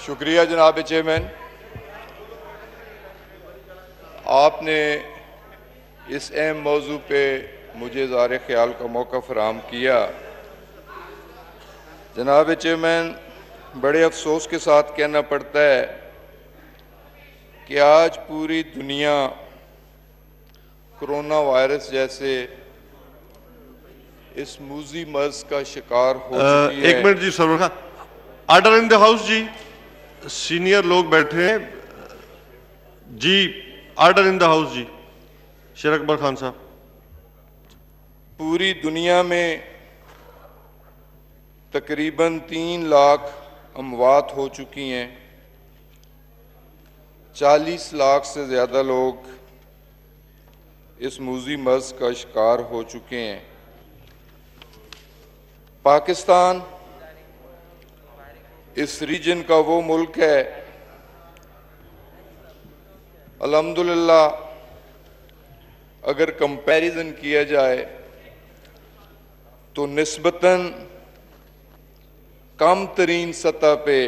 शुक्रिया जनाब चेयरमैन, आपने इस अहम मौजू पे मुझे इज़हार ख्याल का मौका फराहम किया। जनाब चेयरमैन, बड़े अफसोस के साथ कहना पड़ता है कि आज पूरी दुनिया कोरोना वायरस जैसे इस मूजी मर्ज का शिकार हो चुकी है। एक मिनट जी Sarwar Khan, order in the house जी। सीनियर लोग बैठे हैं जी, ऑर्डर इन द हाउस जी। शेर अकबर खान साहब। पूरी दुनिया में तकरीबन 3 लाख अमवात हो चुकी हैं, 40 लाख से ज़्यादा लोग इस मूजी मर्ज का शिकार हो चुके हैं। पाकिस्तान इस रीजन का वो मुल्क है, अल्हम्दुलिल्लाह अगर कंपैरिजन किया जाए तो निस्बतन कम तरीन सतह पे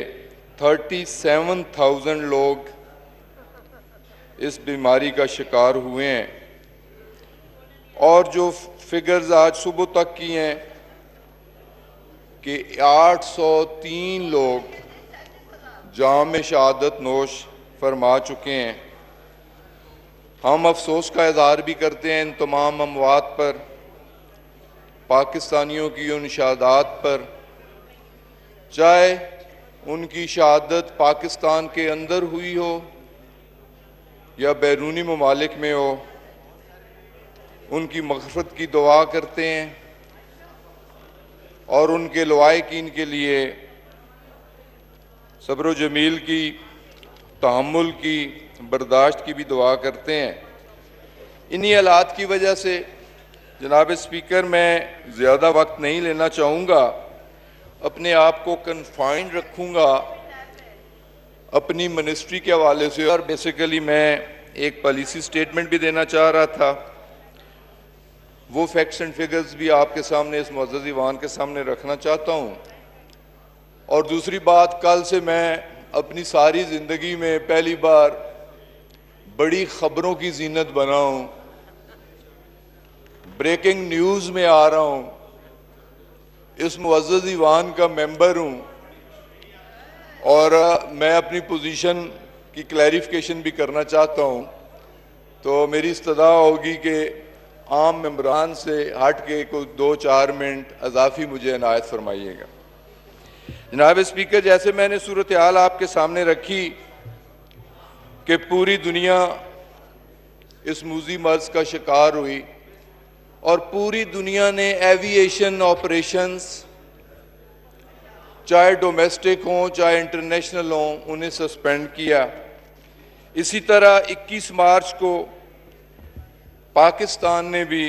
37,000 लोग इस बीमारी का शिकार हुए हैं और जो फिगर्स आज सुबह तक की हैं कि 803 लोग जाम शहादत नोश फरमा चुके हैं। हम अफसोस का इज़हार भी करते हैं इन तमाम अमवात पर, पाकिस्तानियों की उन शहादात पर, चाहे उनकी शहादत पाकिस्तान के अंदर हुई हो या बैरूनी ममालिक में हो। उनकी मग़फ़िरत की दुआ करते हैं और उनके लवाहिकीन के लिए सब्र जमील की, तहम्मुल की, बर्दाश्त की भी दुआ करते हैं। इन्हीं हालात की वजह से जनाब स्पीकर, मैं ज़्यादा वक्त नहीं लेना चाहूँगा, अपने आप को कन्फाइंड रखूँगा अपनी मिनिस्ट्री के हवाले से। और बेसिकली मैं एक पॉलिसी स्टेटमेंट भी देना चाह रहा था, वो फैक्ट्स एंड फिगर्स भी आपके सामने, इस मुअज़्ज़ज़ ईवान के सामने रखना चाहता हूँ। और दूसरी बात, कल से मैं अपनी सारी ज़िंदगी में पहली बार बड़ी ख़बरों की ज़ीनत बना हूँ, ब्रेकिंग न्यूज़ में आ रहा हूँ, इस मुअज़्ज़ज़ ईवान का मेंबर हूँ और मैं अपनी पोजीशन की क्लैरिफिकेशन भी करना चाहता हूँ। तो मेरी इस्तदा होगी कि आम मेंबरान से हट के कुछ 2-4 मिनट अज़ाफ़ी मुझे इनायत फरमाइएगा। जनाब स्पीकर, जैसे मैंने सूरत हाल आपके सामने रखी कि पूरी दुनिया इस मूजी मर्ज का शिकार हुई और पूरी दुनिया ने एविएशन ऑपरेशंस, चाहे डोमेस्टिक हों चाहे इंटरनेशनल हों, उन्हें सस्पेंड किया। इसी तरह 21 मार्च को पाकिस्तान ने भी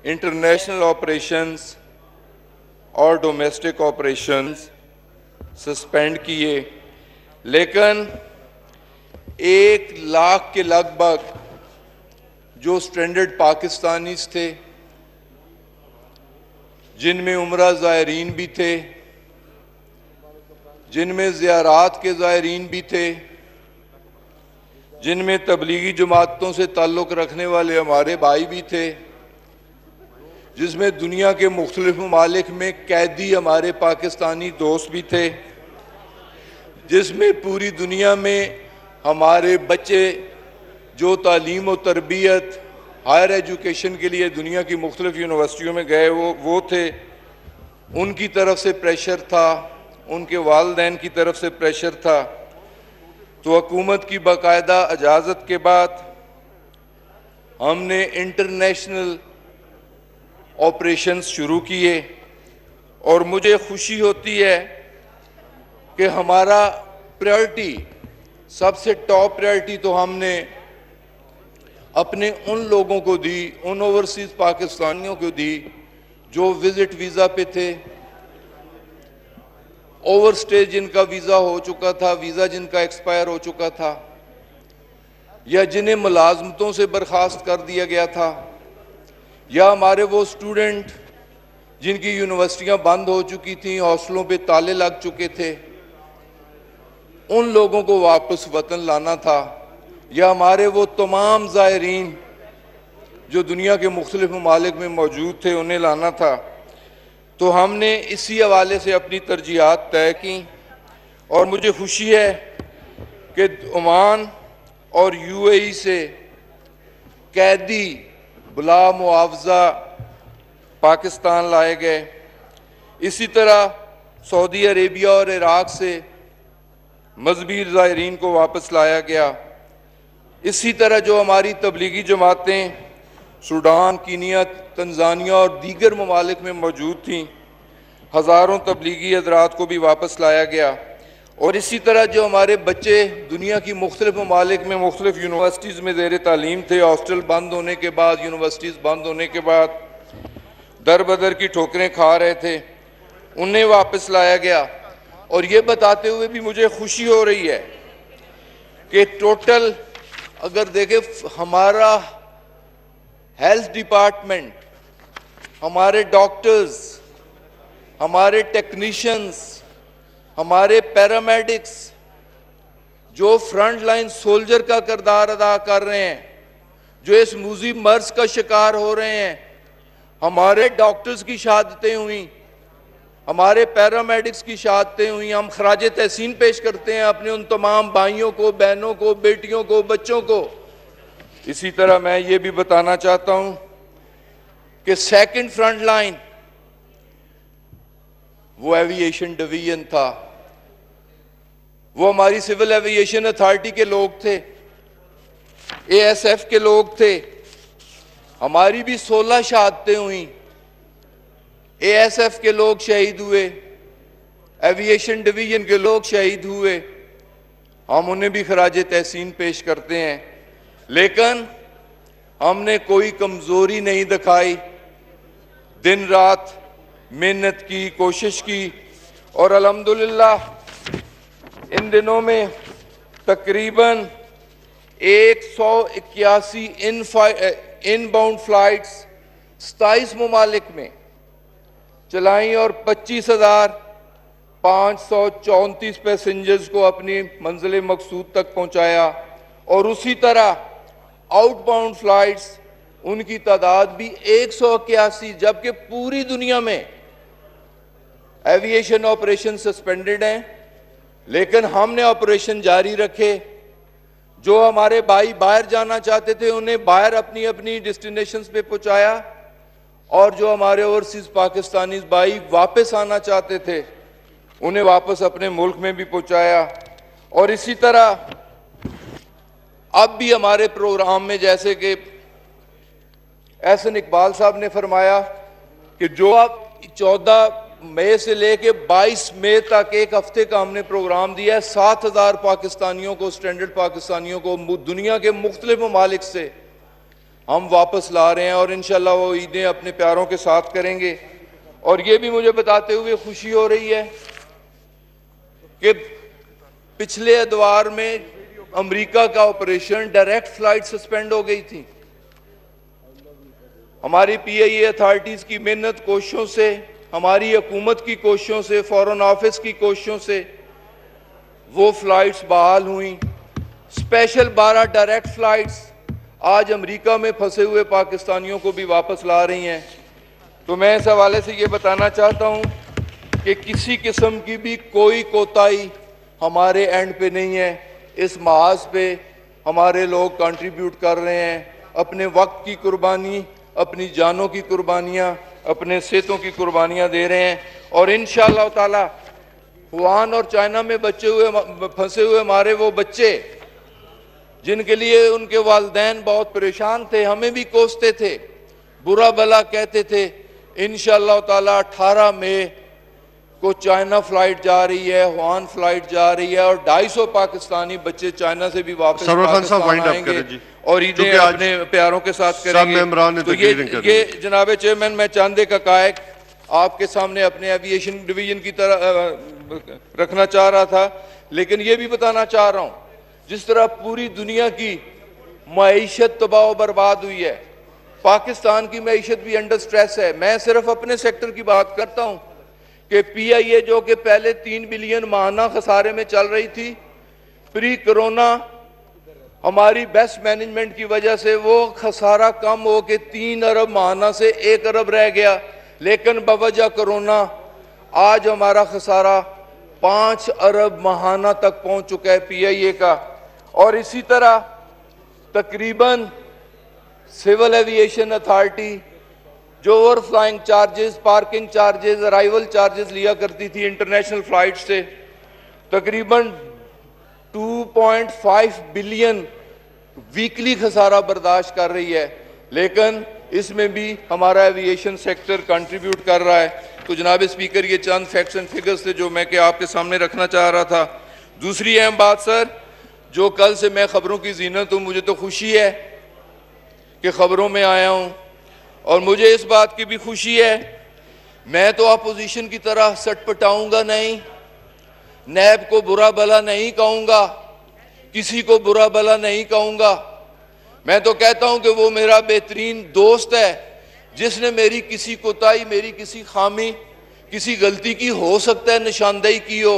इंटरनेशनल ऑपरेशंस और डोमेस्टिक ऑपरेशंस सस्पेंड किए, लेकिन 1 लाख के लगभग जो स्ट्रैंडेड पाकिस्तानीज थे, जिनमें उम्रा ज़ायरीन भी थे, जिनमें ज़ियारात के ज़ायरीन भी थे, जिनमें तबलीगी जमातों से ताल्लुक़ रखने वाले हमारे भाई भी थे, जिसमें दुनिया के मुख्तलिफ ममालिक में कैदी हमारे पाकिस्तानी दोस्त भी थे, जिसमें पूरी दुनिया में हमारे बच्चे जो तालीम और तरबियत, हायर एजुकेशन के लिए दुनिया की मुख्तलिफ यूनिवर्सिटियों में गए वो थे। उनकी तरफ से प्रेशर था, उनके वालिदैन की तरफ से प्रेशर था। तो हुकूमत की बाकायदा इजाज़त के बाद हमने इंटरनेशनल ऑपरेशंस शुरू किए और मुझे खुशी होती है कि हमारा प्रायोरिटी, सबसे टॉप प्रायोरिटी तो हमने अपने उन लोगों को दी, उन ओवरसीज़ पाकिस्तानियों को दी जो विजिट वीज़ा पे थे, ओवरस्टे जिनका वीज़ा हो चुका था, वीज़ा जिनका एक्सपायर हो चुका था, या जिन्हें मुलाजमतों से बर्खास्त कर दिया गया था, या हमारे वो स्टूडेंट जिनकी यूनिवर्सिटियां बंद हो चुकी थी, हॉस्टलों पे ताले लग चुके थे, उन लोगों को वापस वतन लाना था, या हमारे वो तमाम ज़ायरीन जो दुनिया के मुख्तलिफ ममालिक में मौजूद थे उन्हें लाना था। तो हमने इसी हवाले से अपनी तरजीहात तय की और मुझे खुशी है कि ओमान और यूएई से कैदी बिला मुआवजा पाकिस्तान लाए गए। इसी तरह सऊदी अरेबिया और इराक से मजहबी ज़ायरीन को वापस लाया गया। इसी तरह जो हमारी तबलीगी जमातें सूडान, कीनिया, तंजानिया और दीगर ममालिक में मौजूद थीं, हज़ारों तबलीगी हज़रात को भी वापस लाया गया। और इसी तरह जो हमारे बच्चे दुनिया की मुख्तलिफ ममालिक में मुख्तलिफ यूनिवर्सिटीज़ में ज़ेर तालीम थे, हॉस्टल बंद होने के बाद, यूनिवर्सिटीज़ बंद होने के बाद दर बदर की ठोकरें खा रहे थे, उन्हें वापस लाया गया। और ये बताते हुए भी मुझे खुशी हो रही है कि टोटल अगर देखें हमारा हेल्थ डिपार्टमेंट, हमारे डॉक्टर्स, हमारे टेक्नीशियंस, हमारे पैरामेडिक्स जो फ्रंट लाइन सोल्जर का किरदार अदा कर रहे हैं, जो इस मूजी मर्ज का शिकार हो रहे हैं, हमारे डॉक्टर्स की शहादतें हुई, हमारे पैरामेडिक्स की शहादतें हुई। हम खराज तहसीन पेश करते हैं अपने उन तमाम भाइयों को, बहनों को, बेटियों को, बच्चों को। इसी तरह मैं ये भी बताना चाहता हूं कि सेकंड फ्रंट लाइन वो एविएशन डिवीजन था, वो हमारी सिविल एविएशन अथॉरिटी के लोग थे, एएसएफ के लोग थे। हमारी भी 16 शहादतें हुई, एएसएफ के लोग शहीद हुए, एविएशन डिवीजन के लोग शहीद हुए। हम उन्हें भी खराज तहसीन पेश करते हैं, लेकिन हमने कोई कमजोरी नहीं दिखाई, दिन रात मेहनत की, कोशिश की। और अल्हम्दुलिल्लाह इन दिनों में तकरीबन 181 इनबाउंड फ्लाइट्स 27 ममालिक में चलाई और 25,534 पैसेंजर्स को अपनी मंजिल मकसूद तक पहुंचाया। और उसी तरह आउटबाउंड फ्लाइट्स उनकी तादाद भी 181, जबकि पूरी दुनिया में एविएशन ऑपरेशन सस्पेंडेड हैं, लेकिन हमने ऑपरेशन जारी रखे। जो हमारे भाई बाहर जाना चाहते थे उन्हें बाहर अपनी अपनी डेस्टिनेशंस पे पहुंचाया, और जो हमारे ओवरसीज पाकिस्तानी भाई वापस आना चाहते थे उन्हें वापस अपने मुल्क में भी पहुंचाया। और इसी तरह अब भी हमारे प्रोग्राम में, जैसे कि एहसन इकबाल साहब ने फरमाया कि जो अब 14 मई से लेके 22 मई तक एक हफ्ते का हमने प्रोग्राम दिया है, 7,000 पाकिस्तानियों को, स्टैंडर्ड पाकिस्तानियों को दुनिया के मुख्तलिफ ममालिक से हम वापस ला रहे हैं। और इंशाल्लाह वो ईदें अपने प्यारों के साथ करेंगे। और ये भी मुझे बताते हुए खुशी हो रही है कि पिछले अदवार में अमेरिका का ऑपरेशन डायरेक्ट फ्लाइट सस्पेंड हो गई थी। हमारी पीआईए अथॉरिटीज की मेहनत, कोशिशों से, हमारी हुकूमत की कोशिशों से, फॉरेन ऑफिस की कोशिशों से वो फ्लाइट्स बहाल हुई। स्पेशल 12 डायरेक्ट फ्लाइट्स आज अमेरिका में फंसे हुए पाकिस्तानियों को भी वापस ला रही हैं। तो मैं इस हवाले से ये बताना चाहता हूँ कि किसी किस्म की भी कोई कोताही हमारे एंड पे नहीं है। इस महाज पे हमारे लोग कंट्रीब्यूट कर रहे हैं, अपने वक्त की कुर्बानी, अपनी जानों की कुर्बानियाँ, अपने सेहतों की कुर्बानियाँ दे रहे हैं। और इंशाअल्लाह ताला वुहान और चाइना में फंसे हुए हमारे वो बच्चे जिनके लिए उनके वालिदैन बहुत परेशान थे, हमें भी कोसते थे, बुरा भला कहते थे, इंशाअल्लाह ताला 18 मई को चाइना फ्लाइट जा रही है, वुहान फ्लाइट जा रही है, और 250 पाकिस्तानी बच्चे चाइना से भी वापस पाकिस्तान आएंगे और ईदें अपने प्यारों के साथ करेंगे। तो ये जनाब चेयरमैन, मैं चंद एक हकायक आपके सामने अपने एविएशन डिवीजन की तरह रखना चाह रहा था, लेकिन ये भी बताना चाह रहा हूँ जिस तरह पूरी दुनिया की मईशत तबाह बर्बाद हुई है, पाकिस्तान की मईशत भी अंडर स्ट्रेस है। मैं सिर्फ अपने सेक्टर की बात करता हूँ कि पीआईए जो कि पहले 3 बिलियन माहाना खसारे में चल रही थी, प्री कोरोना हमारी बेस्ट मैनेजमेंट की वजह से वो खसारा कम हो के 3 अरब माहाना से 1 अरब रह गया, लेकिन बवजह कोरोना आज हमारा खसारा 5 अरब माहाना तक पहुंच चुका है PIA का। और इसी तरह तकरीबन सिविल एविएशन अथॉरिटी जो overflying charges, parking charges, arrival charges लिया करती थी इंटरनेशनल फ्लाइट से, तकरीबन 2.5 बिलियन वीकली खसारा बर्दाश्त कर रही है, लेकिन इसमें भी हमारा एविएशन सेक्टर कंट्रीब्यूट कर रहा है। तो जनाब स्पीकर, ये चंद फैक्ट्स एंड फिगर्स थे जो मैं कि आपके सामने रखना चाह रहा था। दूसरी अहम बात सर, जो कल से मैं खबरों की जीनत हूँ, मुझे तो खुशी है कि खबरों में आया हूँ, और मुझे इस बात की भी खुशी है, मैं तो अपोजिशन की तरह सटपटाऊंगा नहीं, नैब को बुरा भला नहीं कहूंगा, किसी को बुरा भला नहीं कहूंगा। मैं तो कहता हूं कि वो मेरा बेहतरीन दोस्त है, जिसने मेरी किसी कोताही, मेरी किसी खामी, किसी गलती की हो सकता है निशानदेही की हो।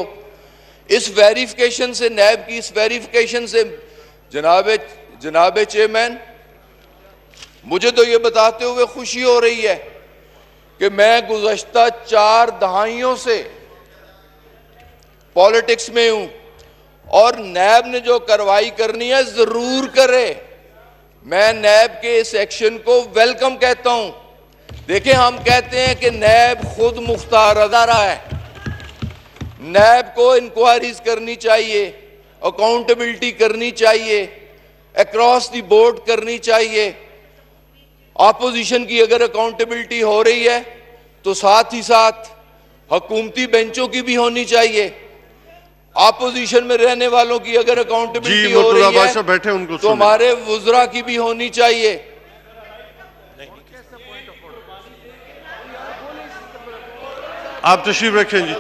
इस वेरिफिकेशन से, नैब की इस वेरिफिकेशन से जनाब चेयरमैन, मुझे तो ये बताते हुए खुशी हो रही है कि मैं गुज़श्ता 4 दहाइयों से पॉलिटिक्स में हूं, और नैब ने जो कार्रवाई करनी है जरूर करे। मैं नैब के इस एक्शन को वेलकम कहता हूं। देखिए, हम कहते हैं कि नैब खुद मुख्तार अदारा है, नैब को इंक्वायरीज करनी चाहिए, अकाउंटेबिलिटी करनी चाहिए, अक्रॉस द बोर्ड करनी चाहिए। ऑपोजिशन की अगर अकाउंटेबिलिटी हो रही है तो साथ ही साथ हुकूमती बेंचों की भी होनी चाहिए। ऑपोजिशन में रहने वालों की अगर अकाउंटेबिलिटी हो रही है बैठे उनको तो हमारे वुज़रा की भी होनी चाहिए। आप तशरीफ रखें जी,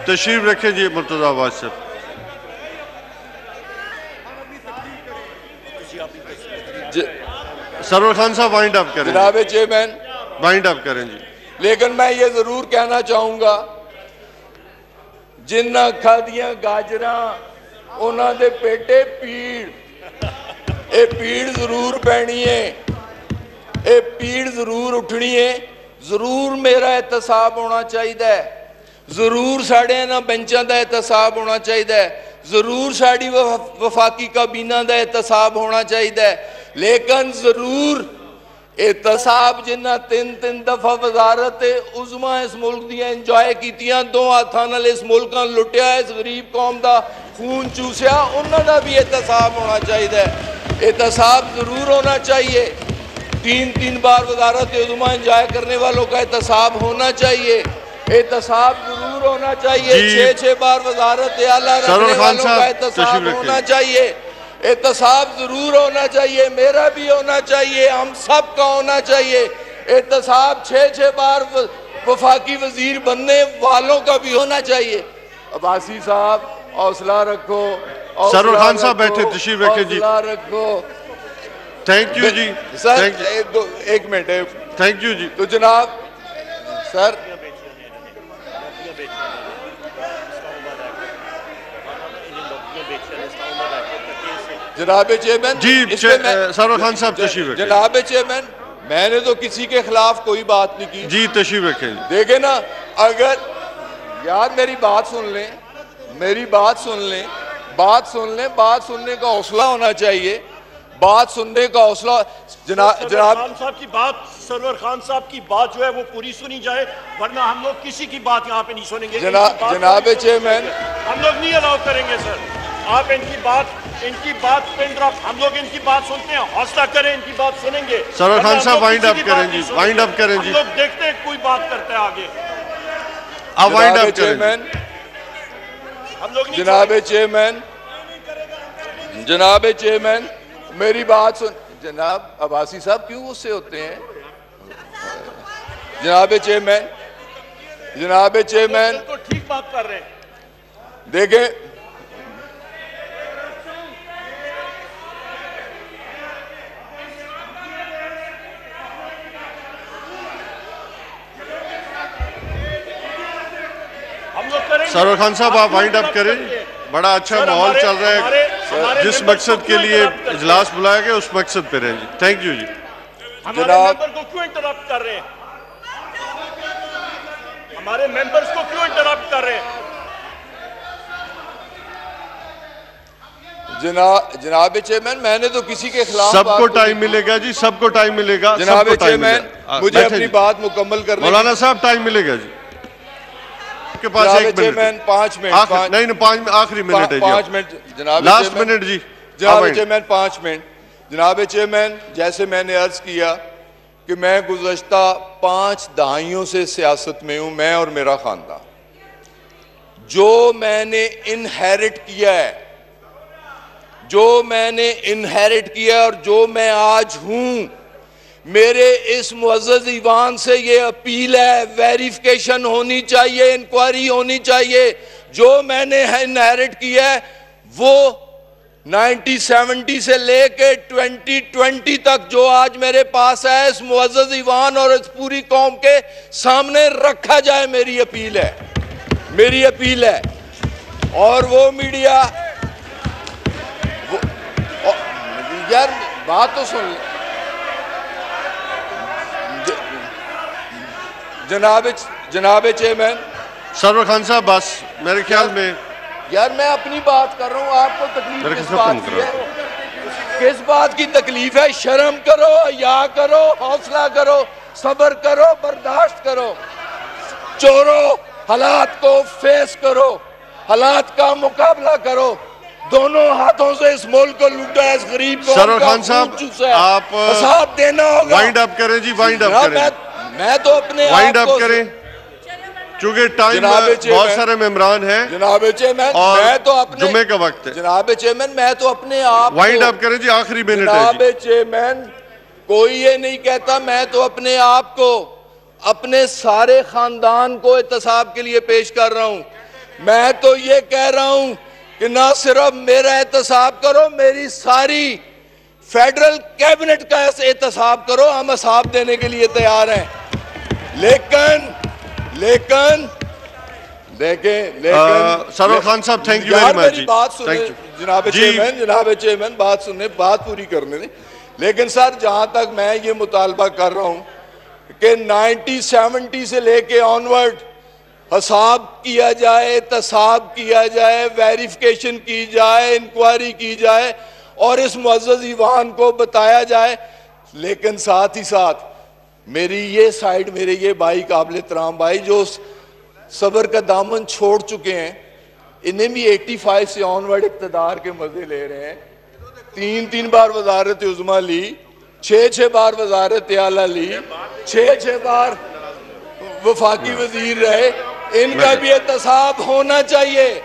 तशरीफ रखें जी मुर्तज़ा अब्बास साहब। सरवर खान साहब वाइंड अप करें। जनाब चेयरमैन, वाइंड अप करें जी। लेकिन मैं ये जरूर कहना चाहूंगा, जिन्ना अखा दियां गाजरा उन्हां दे पेटे पीड़, ये पीड़ जरूर पैनी है, ये पीड़ जरूर उठनी है। जरूर मेरा एहतसाब होना चाहिए, जरूर साढ़े इन्हां बेंचां दा एहतसाब होना चाहिए, जरूर साड़ी वफाकी काबीना दा एहतसाब होना चाहिए, लेकिन जरूर एहतसाब जिन्ना 3-3 दफा वजारत उज़मा इस मुल्क दियां इंजॉय कीतियां, 2 हाथां नाल इस मुल्क नूं लुटिया, इस गरीब कौम दा खून चूसिया, उन्हां दा भी एहतसाब होना चाहिए। एहतसाब जरूर होना चाहिए। 3-3 बार वजारत उज़मा इंजॉय करने वालों का एहतसाब होना चाहिए। एहतसाब जरूर होना चाहिए। 6-6 बार वजारत आला रखने वालों का एहतसाब होना चाहिए। एहतसाब जरूर होना चाहिए, मेरा भी होना चाहिए, हम सब का होना चाहिए। एहतसाब 6-6 बार वफाकी वजीर बनने वालों का भी होना चाहिए। अब्बासी साहब हौसला रखो, सरवर खान साहब बैठे, तशरीफ रखें जी। हौसला रखो। थैंक यू जी सर। एक मिनट, थैंक यू जी। तो जनाब सर, जनाब चेयरमैन जी, सरवर खान साहब तशरीफ रखें। जनाब चेयरमैन, मैंने तो किसी के खिलाफ कोई बात नहीं की जी, तशरीफ रखें। देखे ना, अगर यार मेरी बात सुन लें, मेरी बात सुन लें, बात सुन लें, बात सुनने का हौसला होना चाहिए, बात सुनने का हौसला। जनाब खान साहब की बात, सरवर खान साहब की बात जो है वो पूरी सुनी जाए, वरना हम लोग किसी की बात यहाँ पे नहीं सुनेंगे। जनाब चेयरमैन, हम लोग नहीं अलाउ करेंगे सर। आप इनकी बात पिन ड्रॉप, हम लोग इनकी बात सुनते हैं, हौसला करें, इनकी बात सुनेंगे। सरवर खान साहब वाइंड अप करें जी, वाइंड अप करें जी। हम लोग देखते हैं कोई बात करते हैं आगे, आप वाइंड अप करें। हम लोग जनाब चेयरमैन, जनाब चेयरमैन, मेरी बात सुन। जनाब अब्बासी साहब क्यों गुस्से होते हैं? जनाब चेयरमैन, जनाब चेयरमैन, तो ठीक बात कर रहे हैं। देखें, सरवर खान साहब आप वाइंड अप करें। बड़ा अच्छा माहौल चल रहा है। हमारे जिस members मकसद को के क्यों लिए interrupt करते हैं? इजलास बुलाया गया उस मकसद पे रहें जी। थैंक यू जी। हमारे जनाब- मेंबर को क्यों इंटरप्ट कर रहे हैं? हमारे मेंबर्स को क्यों इंटरप्ट कर रहे हैं? जनाब चेयरमैन, मैंने तो किसी के खिलाफ सबको आपको- टाइम मिलेगा जी, सबको टाइम मिलेगा। जनाब सबको टाइम चेयरमैन, मिलेगा। मुझे बैठे अपनी जी। बात मुकम्मल करने मौलाना साहब टाइम मिलेगा जी आपके पास। जनाब 1 मिनट चेयरमैन 5 मिनट नहीं नहीं 5 आखिरी मिनट है जी। 5 मिनट जनाब लास्ट चेयरमैन। मिनट जी। जनाब आप चेयरमैन 5 मिनट। जनाब चेयरमैन, जैसे मैंने अर्ज किया कि मैं गुज़श्ता 5 दहाइयों से सियासत में हूं, मैं और मेरा खानदान। जो मैंने इनहेरिट किया है, और जो मैं आज हूं, मेरे इस मुअज़्ज़ज़ ईवान से ये अपील है, वेरिफिकेशन होनी चाहिए, इंक्वायरी होनी चाहिए। जो मैंने इनहेरिट किया है वो 1970 से लेके 2020 तक जो आज मेरे पास है, इस मुअज़्ज़ज़ ईवान और इस पूरी कौम के सामने रखा जाए, मेरी अपील है। और वो मीडिया यार बात तो सुन ले। जनाब चेयरमैन, सरवर खान साहब बस मेरे ख्याल में यार मैं अपनी बात कर रहा हूं, आपको तकलीफ मेरे किस ख्याल बात खत्म की है? किस बात की तकलीफ है? शर्म करो, या करो, हौसला करो, सब्र करो, बर्दाश्त करो। चोरों, हालात को फेस करो, हालात का मुकाबला करो। दोनों हाथों से इस मुल्क को लूटा है, इस गरीब को सरवर खान साहब आप हिसाब देना होगा। वाइंड अप करें जी, वाइंड अप करें। मैं तो अपने वाइंड आप अप को करें क्योंकि टाइम जनाब बहुत चेयरमैन- सारे मेंबरान हैं जनाब चेयरमैन, और मैं तो अपने जुम्मे का वक्त है। जनाब चेयरमैन, मैं तो अपने आप वाइंड को- अप करें जी, आखिरी मिनट है जनाब जी। चेयरमैन, कोई ये नहीं कहता, मैं तो अपने आप को, अपने सारे खानदान को एहतसाब के लिए पेश कर रहा हूं। मैं तो ये कह रहा हूं कि ना सिर्फ मेरा एहतसाब करो, मेरी सारी फेडरल कैबिनेट का एहतसाब करो। हम हिसाब देने के लिए तैयार हैं। लेकिन सरवर खान साहब थैंक यू यार वेरी मच मेरी जी। बात सुने थैंक यू जनाब जी। चेयरमैन, बात सुनने, बात पूरी करने दें। लेकिन सर, जहां तक मैं ये मुतालबा कर रहा हूं कि 1970 से लेके ऑनवर्ड हिसाब किया जाए, तसाब किया जाए, वेरिफिकेशन की जाए, इंक्वायरी की जाए और इस मुअज़्ज़ज़ ईवान को बताया जाए। लेकिन साथ ही साथ मेरी ये साइड, मेरे ये भाई, काबिल एहतराम भाई, जो सब्र का दामन छोड़ चुके हैं, इन्हें भी 85 से ऑनवर्ड इक़्तिदार के मजे ले रहे हैं। 3 बार वज़ारत उज़्मा ली, 6 बार वज़ारत आला ली, 6 बार वफाकी वजीर रहे। इनका भी एहतसाब होना चाहिए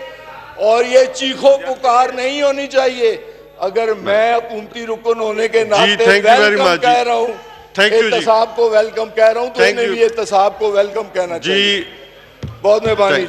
और ये चीखो पुकार नहीं होनी चाहिए। अगर मैं हुकूमती रुकन होने के नाते वेलकम कह रहा हूँ, एहतसाब को वेलकम कह रहा हूँ, तो इन्हें भी एहतसाब को वेलकम कहना चाहिए। बहुत मेहरबानी।